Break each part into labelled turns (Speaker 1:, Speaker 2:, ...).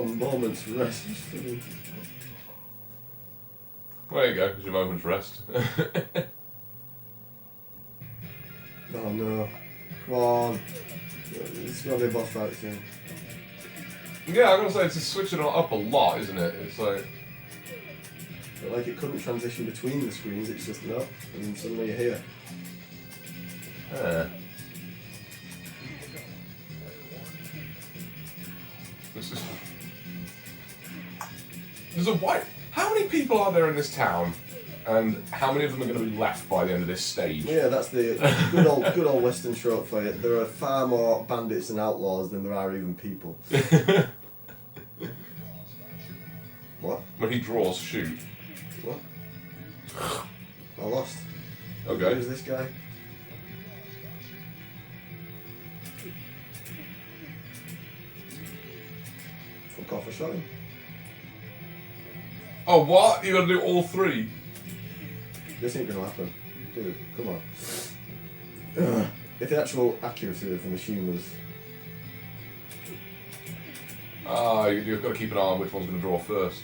Speaker 1: a moment's rest.
Speaker 2: There you go, there's your moment's rest.
Speaker 1: Oh no. Come on. It's got to be a boss fight soon.
Speaker 2: Yeah, I'm gonna say it's switching it up a lot, isn't it? It's like...
Speaker 1: But like it couldn't transition between the screens, it's just no. And then suddenly you're here.
Speaker 2: This is... There's a white... How many people are there in this town? And how many of them are going to be left by the end of this stage?
Speaker 1: Yeah, that's the good old Western trope for you. There are far more bandits and outlaws than there are even people. What?
Speaker 2: When he draws, shoot.
Speaker 1: What? I lost.
Speaker 2: Okay.
Speaker 1: Who's this guy? Fuck off, I shot him.
Speaker 2: Oh, what? You got to do all three?
Speaker 1: This ain't gonna happen. Dude, come on. Ugh. If the actual accuracy of the machine was...
Speaker 2: Ah, you've got to keep an eye on which one's going to draw first.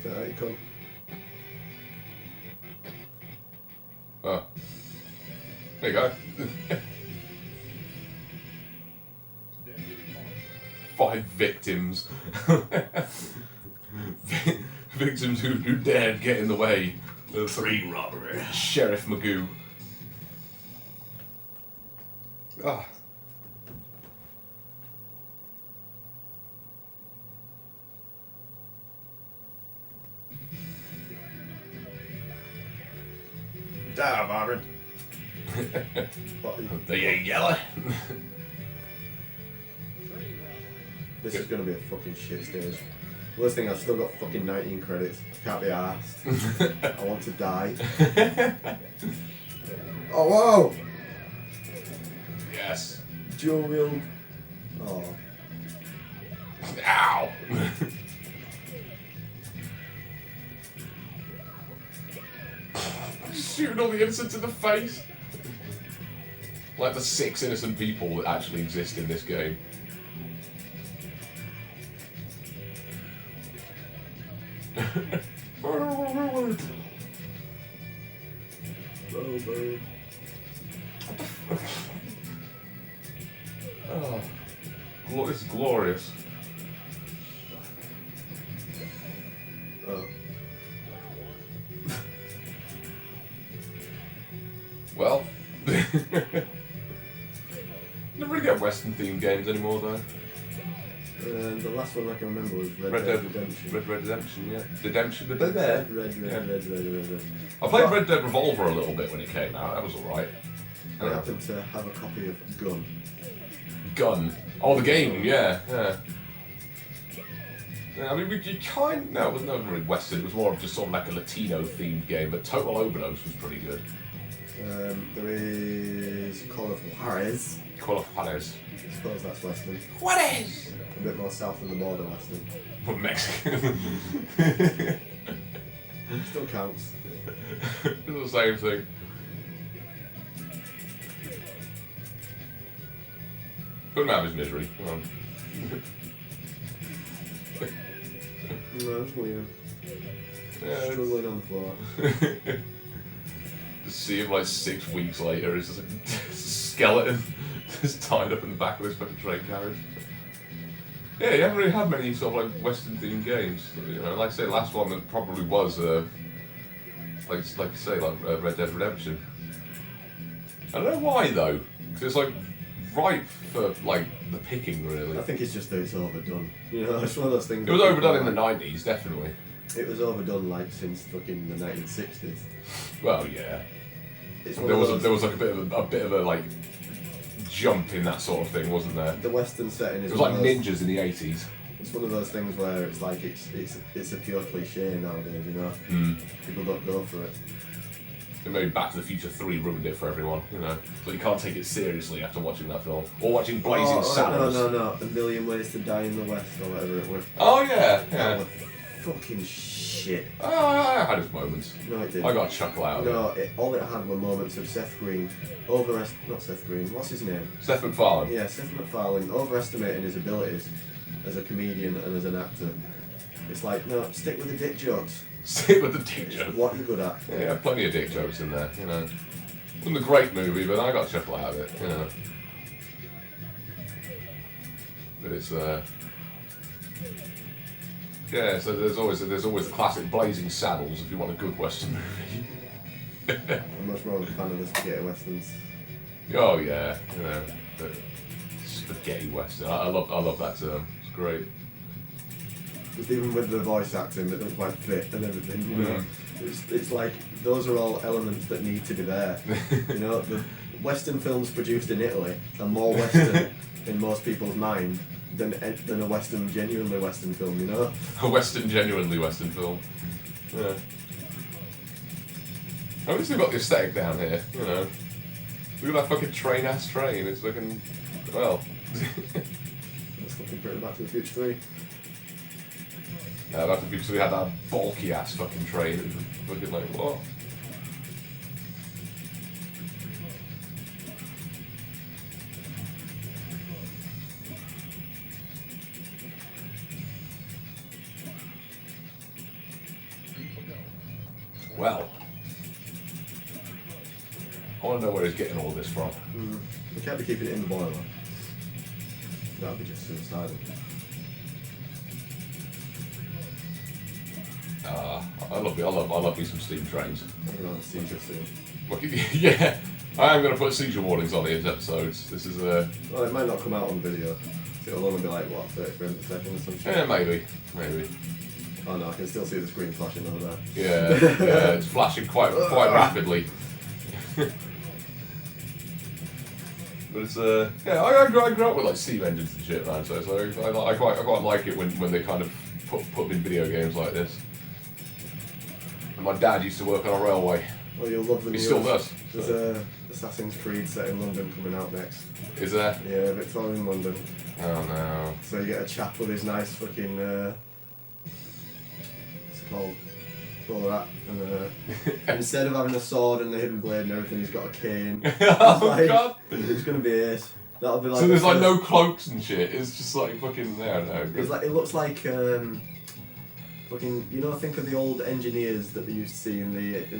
Speaker 1: There you come.
Speaker 2: Oh. There you go. 5 victims. Victims who dared get in the way of 3 robbery. Sheriff Magoo. Ah.
Speaker 1: Damn, Marvin.
Speaker 2: They ain't yellow.
Speaker 1: This is gonna be a fucking shit stage. Worst thing, I've still got fucking 19 credits. Can't be arsed. I want to die. Oh, whoa!
Speaker 2: Yes.
Speaker 1: Dual wield. Oh.
Speaker 2: Ow! Shooting all the innocents in the face. Like the 6 innocent people that actually exist in this game. Oh, it's glorious.
Speaker 1: Oh.
Speaker 2: Well, never really get Western themed games anymore though.
Speaker 1: The last one I can remember was Red Dead Redemption.
Speaker 2: Red Redemption, yeah. Redemption.
Speaker 1: Red.
Speaker 2: I played Red Dead Revolver a little bit when it came out. That was alright.
Speaker 1: I happen to have a copy of Gun.
Speaker 2: Gun. Oh, the game, yeah. Yeah, I mean, no, it wasn't really Western. It was more of just sort of like a Latino-themed game. But Total Overdose was pretty good.
Speaker 1: There is Call of Juarez.
Speaker 2: Call of Juarez.
Speaker 1: I suppose that's Western.
Speaker 2: Juarez!
Speaker 1: A bit more south of the border Western.
Speaker 2: But Mexican.
Speaker 1: Still counts.
Speaker 2: It's the same thing. Couldn't have his misery. Come on.
Speaker 1: No, it's weird.
Speaker 2: Yeah,
Speaker 1: Struggling on the floor.
Speaker 2: Just see him like 6 weeks later, he's just a skeleton just tied up in the back of this fucking train carriage. Yeah, you haven't really had many sort of like Western themed games. You know, like I say, the last one that probably was like you say, like Red Dead Redemption. I don't know why though, because it's like ripe for like the picking really.
Speaker 1: I think it's just that it's overdone. You know, it's one of those things.
Speaker 2: It was overdone in the 90s, definitely.
Speaker 1: It was overdone like since fucking the 1960s.
Speaker 2: Well, yeah.
Speaker 1: There
Speaker 2: was like a bit of a like jump in that sort of thing, wasn't there?
Speaker 1: The Western setting is.
Speaker 2: It was like ninjas in the 80s.
Speaker 1: It's one of those things where it's like it's a pure cliche nowadays, you know. People don't go for it.
Speaker 2: And maybe Back to the Future 3 ruined it for everyone, you know. So you can't take it seriously after watching that film. Or watching Blazing Saddles.
Speaker 1: No. A Million Ways to Die in the West, or whatever it was.
Speaker 2: Oh, yeah.
Speaker 1: That was fucking shit.
Speaker 2: I had its moments.
Speaker 1: No, it didn't.
Speaker 2: I got a chuckle out of it.
Speaker 1: No, all it had were moments of Seth Green not Seth Green. What's his name?
Speaker 2: Seth MacFarlane.
Speaker 1: Yeah, Seth MacFarlane overestimating his abilities as a comedian and as an actor. It's like, no, stick with the dick jokes.
Speaker 2: Stick with the dick jokes.
Speaker 1: What you're good at.
Speaker 2: Yeah, plenty of dick jokes in there, you know. Wasn't a great movie, but I got a chuckle out of it, you know. But it's yeah. So there's always the classic Blazing Saddles if you want a good Western movie.
Speaker 1: I'm much more of a fan of the spaghetti westerns.
Speaker 2: Oh yeah, you know, the spaghetti Western. I love that term. It's great.
Speaker 1: Just even with the voice acting that doesn't quite fit and everything, you know. It's like those are all elements that need to be there. You know, the Western films produced in Italy are more Western in most people's mind than a Western, genuinely Western film, you know?
Speaker 2: A Western, genuinely Western film. Yeah. At least we've got the aesthetic down here, you know. Look at that fucking train-ass train, it's looking, well.
Speaker 1: That's looking pretty Back to the Future 3.
Speaker 2: Yeah, Back to the Future 3 had that bulky-ass fucking train, it was looking like, what? Well, I want to know where he's getting all this from.
Speaker 1: We can't be keeping it in the boiler. That'd be just suicidal.
Speaker 2: I love me some steam trains.
Speaker 1: I'm going to have a seizure soon.
Speaker 2: Yeah, I am going to put seizure warnings on these episodes. This is
Speaker 1: Well, it might not come out on video. It'll only be like, what, 30 frames a second or some shit?
Speaker 2: yeah, maybe.
Speaker 1: Oh no, I can still see the screen flashing over there.
Speaker 2: Yeah, it's flashing quite rapidly. But it's yeah, I grew up with like steam engines and shit, man. So I quite like it when they kind of put them in video games like this. And my dad used to work on a railway.
Speaker 1: Well, you'll love the
Speaker 2: He
Speaker 1: news.
Speaker 2: still does.
Speaker 1: There's a Assassin's Creed set in London coming out next.
Speaker 2: Is there?
Speaker 1: Yeah, Victorian London.
Speaker 2: Oh no.
Speaker 1: So you get a chap with his nice fucking what's it called? Bowler hat, and instead of having a sword and the hidden blade and everything, he's got a cane.
Speaker 2: Oh
Speaker 1: like,
Speaker 2: god.
Speaker 1: It's gonna be ace. That'll be like.
Speaker 2: So there's like no cloaks and shit. It's just like fucking no.
Speaker 1: It's like, it looks like fucking, you know, think of the old engineers that they used to see in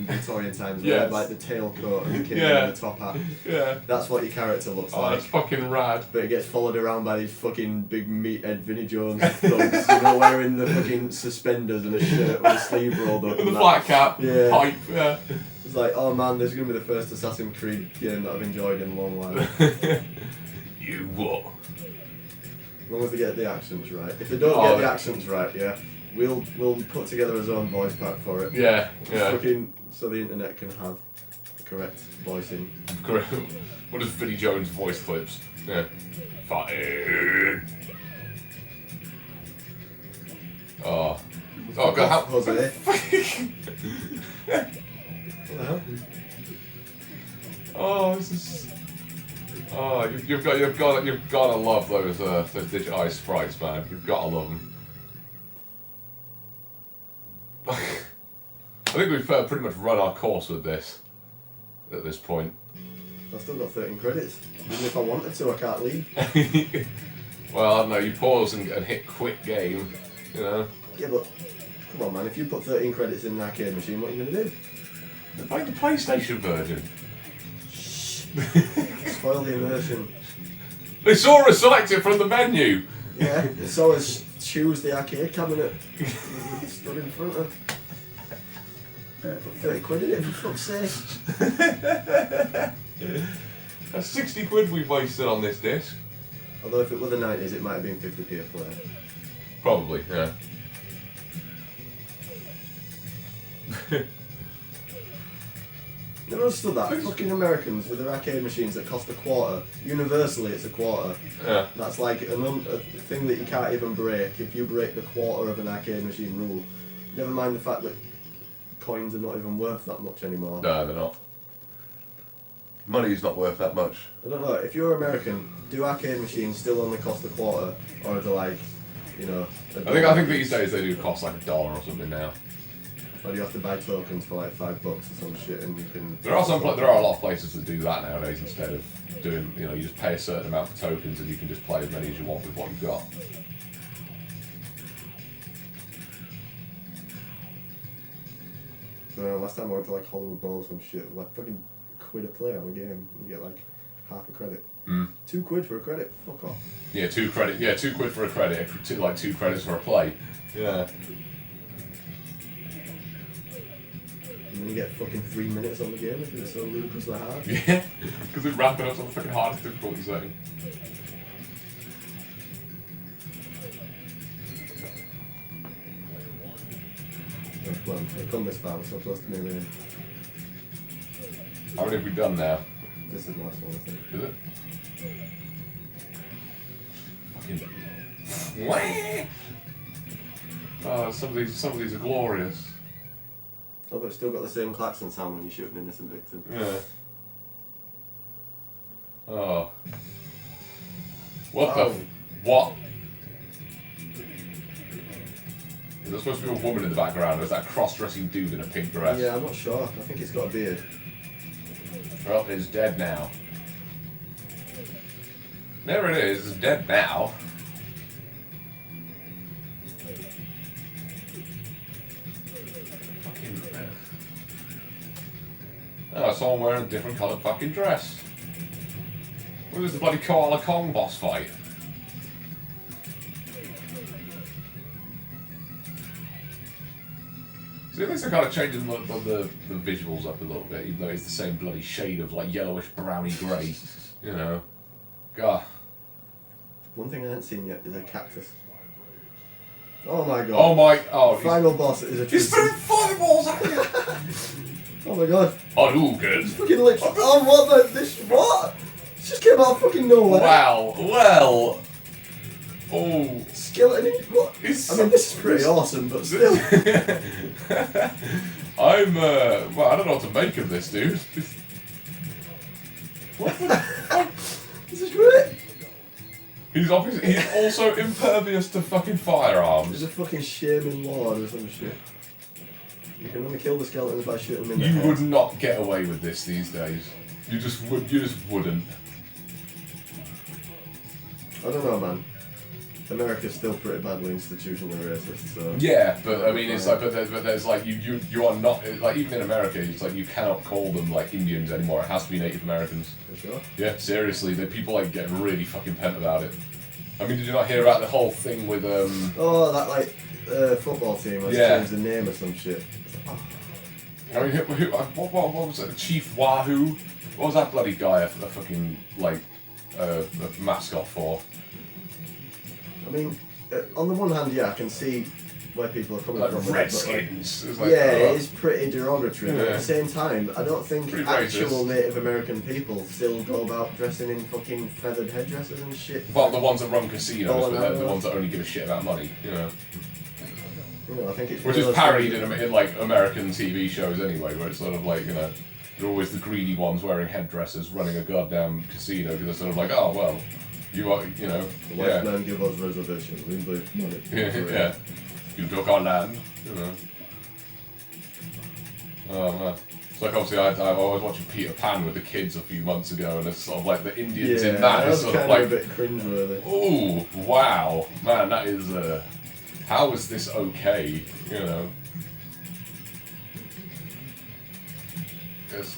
Speaker 1: Victorian times. They had like the tailcoat and the cane and the top hat.
Speaker 2: Yeah.
Speaker 1: That's what your character looks like.
Speaker 2: That's fucking rad.
Speaker 1: But it gets followed around by these fucking big meathead Vinnie Jones thugs, you know, wearing the fucking suspenders and a shirt with a sleeve rolled up.
Speaker 2: And the flat cap,
Speaker 1: Yeah.
Speaker 2: pipe, yeah.
Speaker 1: It's like, oh man, this is going to be the first Assassin's Creed game that I've enjoyed in a long while.
Speaker 2: You what?
Speaker 1: As long as they get the accents right. If they don't get the accents right, yeah, we'll put together his own voice pack for it.
Speaker 2: Yeah.
Speaker 1: Fucking, so the internet can have the correct voicing.
Speaker 2: Correct. What is Vinnie Jones voice clips? Yeah. Fire. Oh. Oh god, how
Speaker 1: Jose. What the hell?
Speaker 2: Oh, this is. Oh, you've got to love those digitized sprites, man. You've got to love them. I think we've pretty much run our course with this at this point.
Speaker 1: I've still got 13 credits. Even if I wanted to, I can't leave.
Speaker 2: Well, I don't know. You pause and hit quit game. You know.
Speaker 1: Yeah, but come on, man. If you put 13 credits in an arcade machine, what are you gonna do?
Speaker 2: Play the PlayStation version.
Speaker 1: Spoil the immersion.
Speaker 2: They saw us select it from the menu.
Speaker 1: Yeah, so as choose the arcade cabinet stood in front of. Put 30 quid in it, for fuck's sake.
Speaker 2: That's 60 quid we've wasted on this disc.
Speaker 1: Although if it were the 90s, it might have been 50p a player.
Speaker 2: Probably, yeah.
Speaker 1: Never understood that. Fucking Americans with their arcade machines that cost a quarter. Universally, it's a quarter.
Speaker 2: Yeah.
Speaker 1: That's like a thing that you can't even break. If you break the quarter of an arcade machine rule, never mind the fact that coins are not even worth that much anymore.
Speaker 2: No, they're not. Money's not worth that much.
Speaker 1: I don't know. If you're American, do arcade machines still only cost a quarter, or are they like you know.
Speaker 2: I think these days they do cost like $1 or something now.
Speaker 1: Or you have to buy tokens for like $5 or some shit, and you can.
Speaker 2: There are a lot of places that do that nowadays instead of doing, you know, you just pay a certain amount for tokens and you can just play as many as you want with what you've got.
Speaker 1: Last time I went to like Hollywood Bowl or some shit, like fucking £1 a play on a game, you get like half a credit. £2 for a credit, fuck off.
Speaker 2: Yeah, £2 for a credit, like 2 credits for a play. Yeah.
Speaker 1: And then you get fucking 3 minutes on the game if it's so ludicrously hard.
Speaker 2: Yeah, because they're ramping up on the fucking hardest difficulty setting.
Speaker 1: Well, I've come this far, we're so close to nearly in.
Speaker 2: How many have we done now?
Speaker 1: This is the last one, I think.
Speaker 2: Is it? Fucking. Wah! Oh, some of these are glorious.
Speaker 1: Oh, but it's still got the same klaxon sound when you shoot an innocent victim.
Speaker 2: Yeah. Oh. What the? What? Is there supposed to be a woman in the background, or is that a cross-dressing dude in a pink dress?
Speaker 1: Yeah, I'm not sure. I think it's got a beard.
Speaker 2: Well, it's dead now. There it is. It's dead now. Fucking. Oh, someone wearing a different coloured fucking dress. What was the bloody Koala Kong boss fight? See, at least they're kind of changing the visuals up a little bit, even though it's the same bloody shade of like yellowish browny grey. You know. God.
Speaker 1: One thing I haven't seen yet is a cactus. Oh my god.
Speaker 2: Oh my. Oh.
Speaker 1: Final boss is a true.
Speaker 2: He's throwing fireballs at you!
Speaker 1: Oh my god.
Speaker 2: Hadouken!
Speaker 1: Fucking literally. Oh, what the. This. What? It just came out of fucking nowhere.
Speaker 2: Wow. Well. Oh.
Speaker 1: Skeleton. What? I mean, this is pretty awesome, but still.
Speaker 2: Well, I don't know what to make of this, dude. What the fuck?
Speaker 1: This is great.
Speaker 2: He's also impervious to fucking firearms.
Speaker 1: There's a fucking shaming lord or some shit. You can only kill the skeletons by shooting them in the
Speaker 2: You
Speaker 1: head.
Speaker 2: would not get away with this these days. You just wouldn't.
Speaker 1: I don't know, man. America's still pretty badly institutionally racist, so...
Speaker 2: Yeah, but I mean, it's like, but there's like, you are not, like, even in America, it's like, you cannot call them, like, Indians anymore. It has to be Native Americans.
Speaker 1: For sure?
Speaker 2: Yeah, seriously, people, like, get really fucking pent about it. I mean, did you not hear about the whole thing with,
Speaker 1: Oh, that, like, football team has changed the name or some shit.
Speaker 2: I mean, what was it? Chief Wahoo? What was that bloody guy a fucking, like, a mascot for?
Speaker 1: I mean, on the one hand, yeah, I can see where people are coming
Speaker 2: Like
Speaker 1: from.
Speaker 2: Redskins.
Speaker 1: But, like, yeah, it is pretty derogatory, but at the same time, I don't think
Speaker 2: Pretty
Speaker 1: actual
Speaker 2: racist.
Speaker 1: Native American people still go about dressing in fucking feathered headdresses and shit.
Speaker 2: Well, the ones that run casinos,
Speaker 1: Oh,
Speaker 2: but they're
Speaker 1: no.
Speaker 2: the ones that only give a shit about money, you know.
Speaker 1: You know, I think it's
Speaker 2: Which
Speaker 1: one
Speaker 2: is
Speaker 1: of those
Speaker 2: parodied
Speaker 1: things-
Speaker 2: in like American TV shows anyway, where it's sort of like, you know, they're always the greedy ones wearing headdresses running a goddamn casino because they're sort of like, oh, well, you are, you know,
Speaker 1: The white man give us reservations, we leave money.
Speaker 2: yeah, you took our land, you know. Oh man. It's like obviously I was watching Peter Pan with the kids a few months ago, and it's sort of like the Indians in that is sort of like,
Speaker 1: a bit cringeworthy.
Speaker 2: ooh, wow, man, that is how is this okay, you know? It's,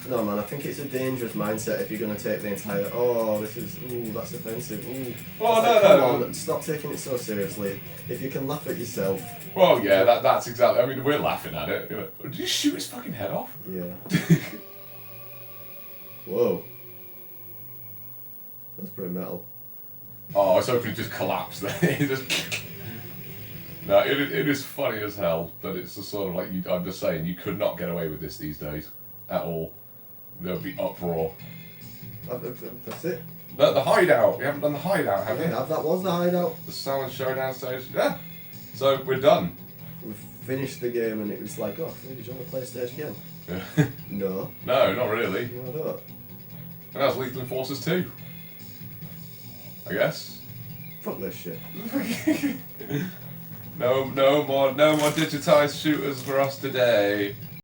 Speaker 1: No, man, I think it's a dangerous mindset if you're going to take the entire, oh, this is, ooh, that's offensive, ooh.
Speaker 2: Well,
Speaker 1: It's
Speaker 2: no,
Speaker 1: come
Speaker 2: no.
Speaker 1: on, stop taking it so seriously. If you can laugh at yourself,
Speaker 2: Well, yeah, that's exactly. I mean, we're laughing at it. You know. Did you shoot his fucking head off?
Speaker 1: yeah. Whoa. That's pretty metal.
Speaker 2: Oh, I was hoping it just collapsed there. It just. No, it is funny as hell, but it's just sort of like I'm just saying, you could not get away with this these days at all. There would be uproar.
Speaker 1: That's it.
Speaker 2: The hideout. We haven't done the hideout, have we?
Speaker 1: Yeah, that was the hideout.
Speaker 2: The Salmon Showdown stage. Yeah. So we're done.
Speaker 1: We finished the game and it was like, oh, did you want to play a stage again?
Speaker 2: Yeah.
Speaker 1: No.
Speaker 2: No, not really.
Speaker 1: No, I don't.
Speaker 2: And that was Lethal Enforcers 2. I guess.
Speaker 1: Fuck this shit.
Speaker 2: No more digitized shooters for us today.